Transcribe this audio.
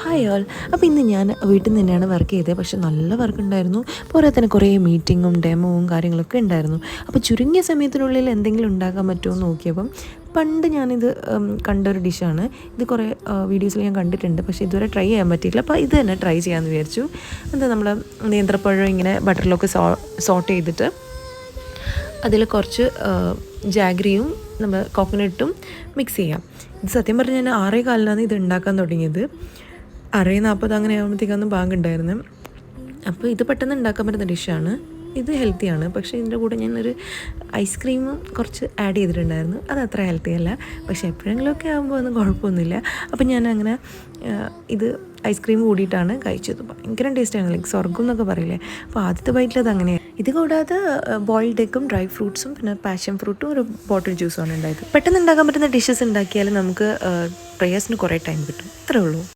Hi all. അപ്പോൾ ഇന്ന് ഞാൻ വീട്ടിൽ നിന്ന് തന്നെയാണ് വർക്ക് ചെയ്തത്. പക്ഷേ നല്ല വർക്ക് ഉണ്ടായിരുന്നു. പോരാ തന്നെ കുറേ മീറ്റിങ്ങും ഡെമോവും കാര്യങ്ങളൊക്കെ ഉണ്ടായിരുന്നു. അപ്പോൾ ചുരുങ്ങിയ സമയത്തിനുള്ളിൽ എന്തെങ്കിലും ഉണ്ടാക്കാൻ പറ്റുമോ എന്ന് നോക്കിയപ്പം പണ്ട് ഞാനിത് കണ്ടൊരു ഡിഷാണ്. ഇത് കുറേ വീഡിയോസിൽ ഞാൻ കണ്ടിട്ടുണ്ട്, പക്ഷേ ഇതുവരെ ട്രൈ ചെയ്യാൻ പറ്റിയിട്ടില്ല. അപ്പോൾ ഇത് തന്നെ ട്രൈ ചെയ്യാമെന്ന് വിചാരിച്ചു. എന്താ നമ്മൾ നേന്ത്രപ്പഴം ഇങ്ങനെ ബട്ടറിലൊക്കെ സോട്ട് ചെയ്തിട്ട് അതിൽ കുറച്ച് ജാഗ്രിയും നമ്മൾ കോക്കനട്ടും മിക്സ് ചെയ്യാം. ഇത് സത്യം പറഞ്ഞാൽ ഞാൻ 6:15 ഇത് ഉണ്ടാക്കാൻ തുടങ്ങിയത്. 6:40 അങ്ങനെ ആകുമ്പോഴത്തേക്കൊന്നും ബാങ്കുണ്ടായിരുന്നു. അപ്പോൾ ഇത് പെട്ടെന്ന് ഉണ്ടാക്കാൻ പറ്റുന്ന ഡിഷാണ്. ഇത് ഹെൽത്തിയാണ്. പക്ഷേ ഇതിൻ്റെ കൂടെ ഞാനൊരു ഐസ്ക്രീമും കുറച്ച് ആഡ് ചെയ്തിട്ടുണ്ടായിരുന്നു. അത് അത്ര ഹെൽത്തി അല്ല, പക്ഷേ എപ്പോഴെങ്കിലുമൊക്കെ ആകുമ്പോൾ ഒന്നും കുഴപ്പമൊന്നുമില്ല. അപ്പോൾ ഞാനങ്ങനെ ഇത് ഐസ്ക്രീം കൂടിയിട്ടാണ് കഴിച്ചത്. ഭയങ്കര ടേസ്റ്റാണ്, ലൈക്ക് സ്വർഗ്ഗം എന്നൊക്കെ പറയില്ലേ. അപ്പോൾ ആദ്യത്തെ ബൈറ്റിൽ അത് അങ്ങനെയാണ്. ഇത് കൂടാതെ ബോയിൽഡ് എഗ്ഗും ഡ്രൈ ഫ്രൂട്ട്സും പിന്നെ പാഷൻ ഫ്രൂട്ടും ഒരു ബോട്ടിൽ ജ്യൂസുമാണ് ഉണ്ടായത്. പെട്ടെന്ന് ഉണ്ടാക്കാൻ പറ്റുന്ന ഡിഷസ് ഉണ്ടാക്കിയാൽ നമുക്ക് പ്രേയേഴ്സിന് കുറേ ടൈം കിട്ടും. അത്രേ ഉള്ളൂ.